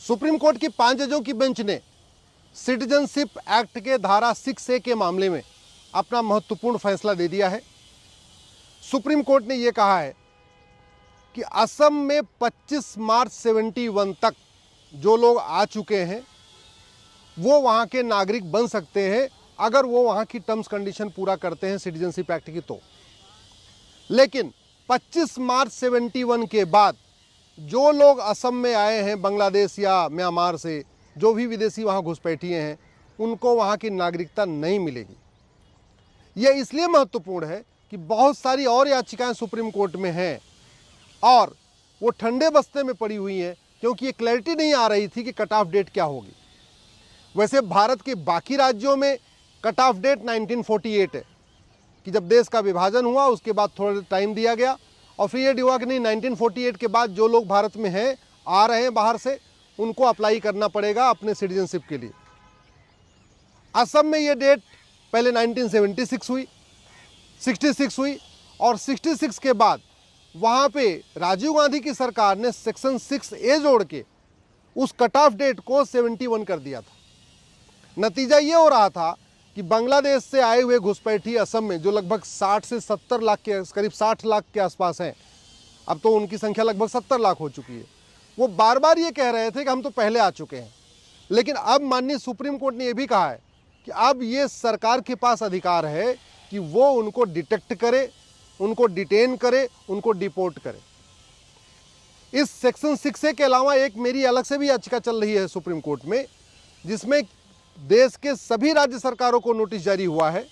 Supreme court की 5 जजों की बेंच ने सिटीजनशिप एक्ट के धारा 6A के मामले में अपना महत्वपूर्ण फैसला दे दिया है। सुप्रीम कोर्ट ने यह कहा है कि असम में 25 मार्च 71 तक जो लोग आ चुके हैं वो वहां के नागरिक बन सकते हैं अगर वो वहां की टर्म्स कंडीशन पूरा करते हैं सिटीजनशिप एक्ट की। तो लेकिन 25 मार्च 71 के बाद जो लोग असम में आए हैं बांग्लादेश या म्यांमार से, जो भी विदेशी वहां घुसपैठिए हैं, उनको वहां की नागरिकता नहीं मिलेगी। यह इसलिए महत्वपूर्ण है कि बहुत सारी और याचिकाएं सुप्रीम कोर्ट में हैं और वो ठंडे बस्ते में पड़ी हुई हैं क्योंकि ये क्लैरिटी नहीं आ रही थी कि कट ऑफ डेट क्या होगी। वैसे भारत के बाकी राज्यों में कट ऑफ डेट 1948 है कि जब देश का विभाजन हुआ उसके बाद थोड़ा टाइम दिया गया और फिर ये हुआ कि नहीं, 1948 के बाद जो लोग भारत में हैं, आ रहे हैं बाहर से, उनको अप्लाई करना पड़ेगा अपने सिटीजनशिप के लिए। असम में ये डेट पहले 1976 हुई, 66 हुई और 66 के बाद वहाँ पे राजीव गांधी की सरकार ने सेक्शन 6A जोड़ के उस कट ऑफ डेट को 71 कर दिया था। नतीजा ये हो रहा था कि बांग्लादेश से आए हुए घुसपैठी असम में जो लगभग 60 से 70 लाख के करीब 60 लाख के आसपास हैं, अब तो उनकी संख्या लगभग 70 लाख हो चुकी है, वो बार बार ये कह रहे थे कि हम तो पहले आ चुके हैं। लेकिन अब माननीय सुप्रीम कोर्ट ने यह भी कहा है कि अब ये सरकार के पास अधिकार है कि वो उनको डिटेक्ट करे, उनको डिटेन करे, उनको डिपोर्ट करे। इस सेक्शन 6A के अलावा एक मेरी अलग से भी याचिका चल रही है सुप्रीम कोर्ट में, जिसमें देश के सभी राज्य सरकारों को नोटिस जारी हुआ है,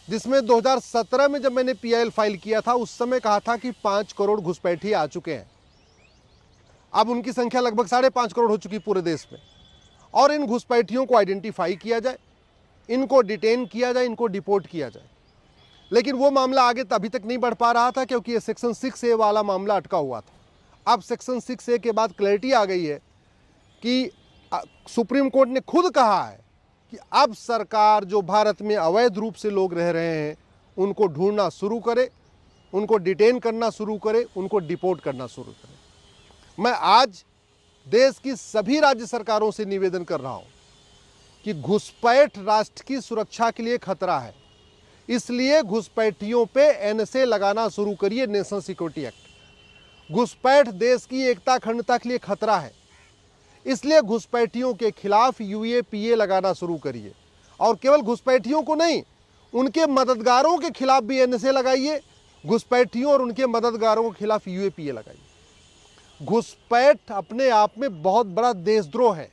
जिसमें 2017 में जब मैंने PIL फाइल किया था उस समय कहा था कि 5 करोड़ घुसपैठी आ चुके हैं। अब उनकी संख्या लगभग 5.5 करोड़ हो चुकी पूरे देश में। और इन घुसपैठियों को आइडेंटिफाई किया जाए, इनको डिटेन किया जाए, इनको डिपोर्ट किया जाए। लेकिन वो मामला आगे अभी तक नहीं बढ़ पा रहा था क्योंकि ये सेक्शन 6A वाला मामला अटका हुआ था। अब सेक्शन 6A के बाद क्लैरिटी आ गई है कि सुप्रीम कोर्ट ने खुद कहा है कि अब सरकार जो भारत में अवैध रूप से लोग रह रहे हैं उनको ढूंढना शुरू करे, उनको डिटेन करना शुरू करे, उनको डिपोर्ट करना शुरू करे। मैं आज देश की सभी राज्य सरकारों से निवेदन कर रहा हूं कि घुसपैठ राष्ट्र की सुरक्षा के लिए खतरा है, इसलिए घुसपैठियों पे NSA लगाना शुरू करिए, नेशनल सिक्योरिटी एक्ट। घुसपैठ देश की एकता अखंडता के लिए खतरा है, इसलिए घुसपैठियों के खिलाफ UAPA लगाना शुरू करिए। और केवल घुसपैठियों को नहीं, उनके मददगारों के खिलाफ भी NSA लगाइए, घुसपैठियों और उनके मददगारों के खिलाफ UAPA लगाइए। घुसपैठ अपने आप में बहुत बड़ा देशद्रोह है।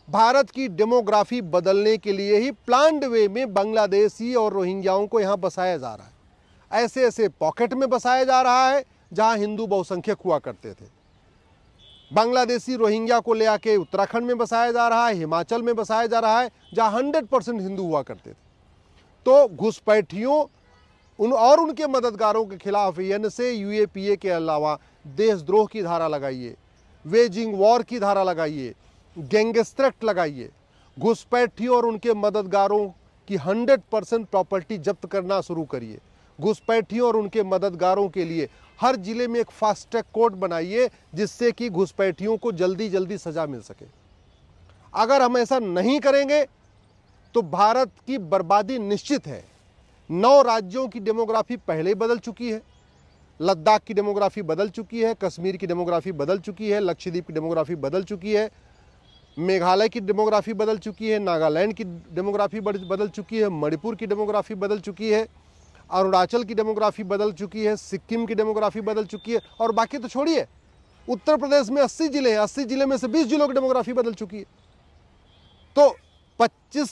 भारत की डेमोग्राफी बदलने के लिए ही प्लान्ड वे में बांग्लादेशी और रोहिंग्याओं को यहाँ बसाया जा रहा है। ऐसे ऐसे पॉकेट में बसाया जा रहा है जहाँ हिंदू बहुसंख्यक हुआ करते थे। बांग्लादेशी रोहिंग्या को ले आके उत्तराखंड में बसाया जा रहा है, हिमाचल में बसाया जा रहा है जहाँ 100% हिंदू हुआ करते थे। तो घुसपैठियों और उनके मददगारों के खिलाफ NSA UAPA के अलावा देशद्रोह की धारा लगाइए, वेजिंग वॉर की धारा लगाइए, गैंगस्टर एक्ट लगाइए। घुसपैठियों और उनके मददगारों की 100% प्रॉपर्टी जब्त करना शुरू करिए। घुसपैठियों और उनके मददगारों के लिए हर जिले में एक फास्ट ट्रैक कोर्ट बनाइए जिससे कि घुसपैठियों को जल्दी जल्दी सजा मिल सके। अगर हम ऐसा नहीं करेंगे तो भारत की बर्बादी निश्चित है। 9 राज्यों की डेमोग्राफी पहले ही बदल चुकी है। लद्दाख की डेमोग्राफी बदल चुकी है, कश्मीर की डेमोग्राफी बदल चुकी है, लक्षद्वीप की डेमोग्राफी बदल चुकी है, मेघालय की डेमोग्राफी बदल चुकी है, नागालैंड की डेमोग्राफी बदल चुकी है, मणिपुर की डेमोग्राफी बदल चुकी है, अरुणाचल की डेमोग्राफी बदल चुकी है, सिक्किम की डेमोग्राफी बदल चुकी है और बाकी तो छोड़िए, उत्तर प्रदेश में 80 जिले हैं, 80 जिले में से 20 जिलों की डेमोग्राफी बदल चुकी है। तो 25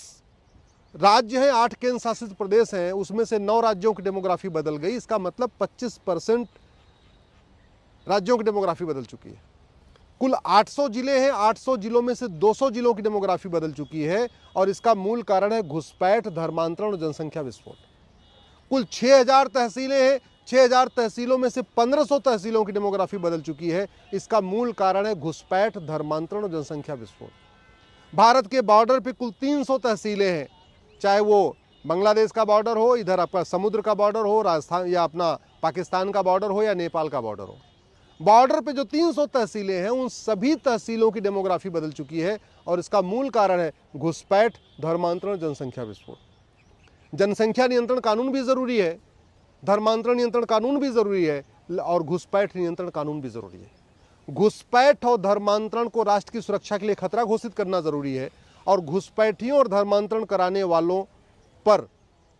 राज्य हैं, 8 केंद्र शासित प्रदेश हैं, उसमें से 9 राज्यों की डेमोग्राफी बदल गई। इसका मतलब 25% राज्यों की डेमोग्राफी बदल चुकी है। कुल 800 जिले हैं, 800 जिलों में से 200 जिलों की डेमोग्राफी बदल चुकी है और इसका मूल कारण है घुसपैठ, धर्मांतरण और जनसंख्या विस्फोट। कुल 6000 तहसीलें हैं, 6000 तहसीलों में से 1500 तहसीलों की डेमोग्राफी बदल चुकी है। इसका मूल कारण है घुसपैठ, धर्मांतरण और जनसंख्या विस्फोट। भारत के बॉर्डर पे कुल 300 तहसीलें हैं, चाहे वो बांग्लादेश का बॉर्डर हो, इधर आपका समुद्र का बॉर्डर हो, राजस्थान या अपना पाकिस्तान का बॉर्डर हो या नेपाल का बॉर्डर हो। बॉर्डर पे जो 300 तहसीलें हैं उन सभी तहसीलों की डेमोग्राफी बदल चुकी है और इसका मूल कारण है घुसपैठ, धर्मांतरण, जनसंख्या विस्फोट। जनसंख्या नियंत्रण कानून भी जरूरी है, धर्मांतरण नियंत्रण कानून भी जरूरी है और घुसपैठ नियंत्रण कानून भी जरूरी है। घुसपैठ और धर्मांतरण को राष्ट्र की सुरक्षा के लिए खतरा घोषित करना जरूरी है और घुसपैठियों और धर्मांतरण कराने वालों पर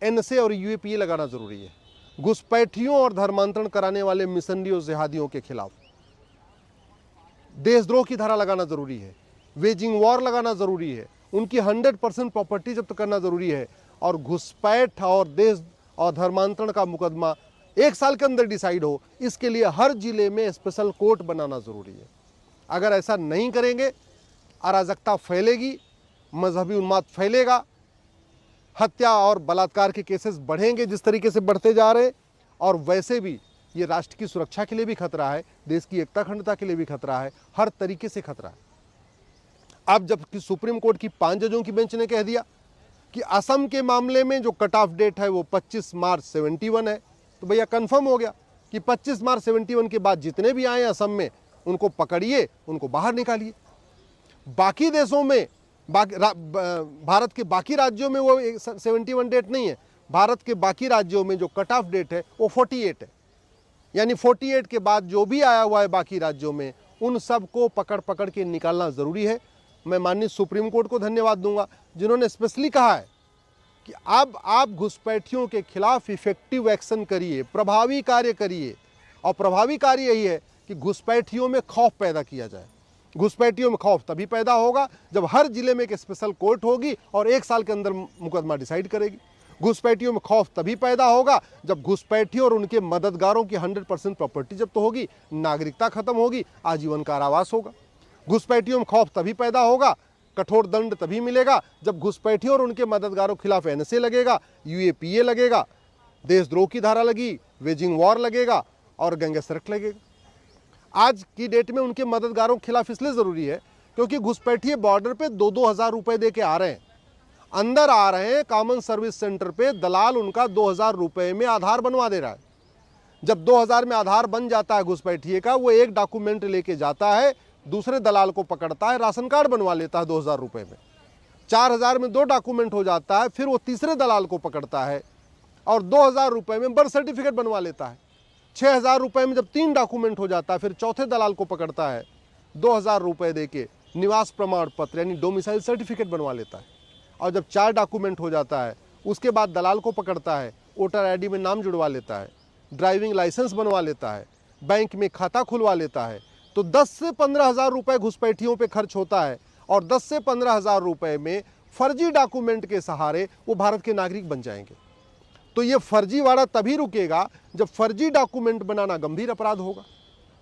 एनएसए और यूएपीए लगाना जरूरी है। घुसपैठियों और धर्मांतरण कराने वाले मिशनरियों, जिहादियों के खिलाफ देशद्रोह की धारा लगाना जरूरी है, वेजिंग वॉर लगाना जरूरी है, उनकी 100% प्रॉपर्टी जब्त करना जरूरी है और घुसपैठ और देश और धर्मांतरण का मुकदमा 1 साल के अंदर डिसाइड हो, इसके लिए हर जिले में स्पेशल कोर्ट बनाना जरूरी है। अगर ऐसा नहीं करेंगे अराजकता फैलेगी, मजहबी उन्माद फैलेगा, हत्या और बलात्कार के केसेस बढ़ेंगे जिस तरीके से बढ़ते जा रहे हैं और वैसे भी ये राष्ट्र की सुरक्षा के लिए भी खतरा है, देश की एकता अखंडता के लिए भी खतरा है, हर तरीके से खतरा है। अब जबकि सुप्रीम कोर्ट की 5 जजों की बेंच ने कह दिया कि असम के मामले में जो कट ऑफ डेट है वो 25 मार्च 71 है, तो भैया कंफर्म हो गया कि 25 मार्च 71 के बाद जितने भी आए असम में उनको पकड़िए, उनको बाहर निकालिए। बाकी देशों में भारत के बाकी राज्यों में वो 71 डेट नहीं है, भारत के बाकी राज्यों में जो कट ऑफ डेट है वो 48 है, यानी 48 के बाद जो भी आया हुआ है बाकी राज्यों में उन सबको पकड़ के निकालना जरूरी है। मैं माननीय सुप्रीम कोर्ट को धन्यवाद दूंगा जिन्होंने स्पेशली कहा है कि अब आप घुसपैठियों के खिलाफ इफेक्टिव एक्शन करिए, प्रभावी कार्य करिए और प्रभावी कार्य यही है कि घुसपैठियों में खौफ पैदा किया जाए। घुसपैठियों में खौफ तभी पैदा होगा जब हर जिले में एक स्पेशल कोर्ट होगी और 1 साल के अंदर मुकदमा डिसाइड करेगी। घुसपैठियों में खौफ तभी पैदा होगा जब घुसपैठियों और उनके मददगारों की 100% प्रॉपर्टी जब्त होगी, नागरिकता खत्म होगी, आजीवन कारावास होगा। घुसपैठियों में खौफ तभी पैदा होगा, कठोर दंड तभी मिलेगा जब घुसपैठियों और उनके मददगारों के खिलाफ एनएसए लगेगा, यूएपीए लगेगा, देशद्रोह की धारा लगी, वेजिंग वॉर लगेगा और गैंगस्टर एक्ट लगेगा। आज की डेट में उनके मददगारों के खिलाफ इसलिए जरूरी है क्योंकि घुसपैठिए बॉर्डर पे 2-2 हज़ार रुपए दे के आ रहे हैं, अंदर आ रहे हैं, कॉमन सर्विस सेंटर पे दलाल उनका 2,000 रुपए में आधार बनवा दे रहा है। जब 2,000 में आधार बन जाता है घुसपैठिए का, वो एक डॉक्यूमेंट लेके जाता है, दूसरे दलाल को पकड़ता है, राशन कार्ड बनवा लेता है 2,000 रुपए में। 4,000 में 2 डॉक्यूमेंट हो जाता है, फिर वो तीसरे दलाल को पकड़ता है और 2,000 रुपए में बर्थ सर्टिफिकेट बनवा लेता है। 6,000 रुपए में जब 3 डॉक्यूमेंट हो जाता है, फिर चौथे दलाल को पकड़ता है, 2,000 रुपए दे के निवास प्रमाण पत्र यानी डोमिसाइल सर्टिफिकेट बनवा लेता है और जब 4 डॉक्यूमेंट हो जाता है उसके बाद दलाल को पकड़ता है, वोटर आईडी में नाम जुड़वा लेता है, ड्राइविंग लाइसेंस बनवा लेता है, बैंक में खाता खुलवा लेता है। तो 10 से 15 हज़ार रुपये घुसपैठियों पे खर्च होता है और 10 से 15 हज़ार रुपये में फर्जी डॉक्यूमेंट के सहारे वो भारत के नागरिक बन जाएंगे। तो ये फर्जीवाड़ा तभी रुकेगा जब फर्जी डॉक्यूमेंट बनाना गंभीर अपराध होगा।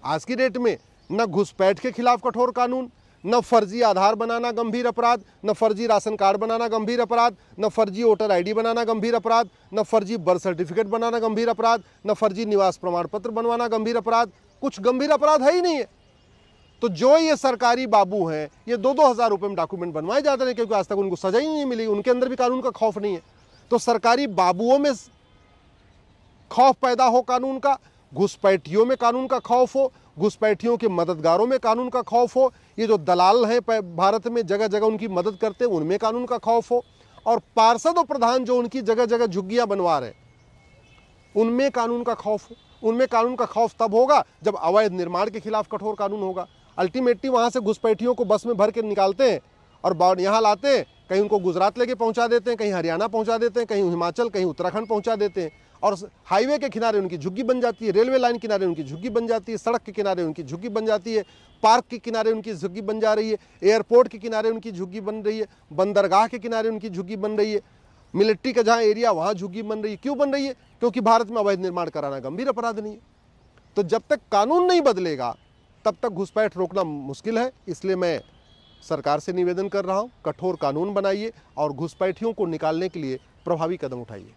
आज की डेट में न घुसपैठ के खिलाफ कठोर कानून, न फर्जी आधार बनाना गंभीर अपराध, न फर्जी राशन कार्ड बनाना गंभीर अपराध, न फर्जी वोटर आईडी बनाना गंभीर अपराध, न फर्जी बर्थ सर्टिफिकेट बनाना गंभीर अपराध, न फर्जी निवास प्रमाण पत्र बनवाना गंभीर अपराध। कुछ गंभीर अपराध है ही नहीं है। तो जो ये सरकारी बाबू हैं ये 2-2 हज़ार रुपये में डॉक्यूमेंट बनवाए जाते हैं क्योंकि आज तक उनको सजा ही नहीं मिली, उनके अंदर भी कानून का खौफ नहीं है। तो सरकारी बाबुओं में खौफ पैदा हो कानून का, घुसपैठियों में कानून का खौफ हो, घुसपैठियों के मददगारों में कानून का खौफ हो, ये जो दलाल हैं भारत में जगह जगह उनकी मदद करते हैं उनमें कानून का खौफ हो और पार्षद और प्रधान जो उनकी जगह जगह झुग्गियां बनवा रहे उनमें कानून का खौफ हो। उनमें कानून का खौफ तब होगा जब अवैध निर्माण के खिलाफ कठोर कानून होगा। अल्टीमेटली वहाँ से घुसपैठियों को बस में भर के निकालते हैं और यहाँ लाते हैं, कहीं उनको गुजरात लेके पहुँचा देते हैं, कहीं हरियाणा पहुँचा देते हैं, कहीं हिमाचल, कहीं उत्तराखंड पहुँचा देते हैं और हाईवे के किनारे उनकी झुग्गी बन जाती है, रेलवे लाइन किनारे उनकी झुग्गी बन जाती है, सड़क के किनारे उनकी झुग्गी बन जाती है, पार्क के किनारे उनकी झुग्गी बन जा रही है, एयरपोर्ट के किनारे उनकी झुग्गी बन रही है, बंदरगाह के किनारे उनकी झुग्गी बन रही है, मिलिट्री का जहाँ एरिया वहाँ झुग्गी बन रही है। क्यों बन रही है? क्योंकि भारत में अवैध निर्माण कराना गंभीर अपराध नहीं है। तो जब तक कानून नहीं बदलेगा तब तक घुसपैठ रोकना मुश्किल है। इसलिए मैं सरकार से निवेदन कर रहा हूँ, कठोर कानून बनाइए और घुसपैठियों को निकालने के लिए प्रभावी कदम उठाइए।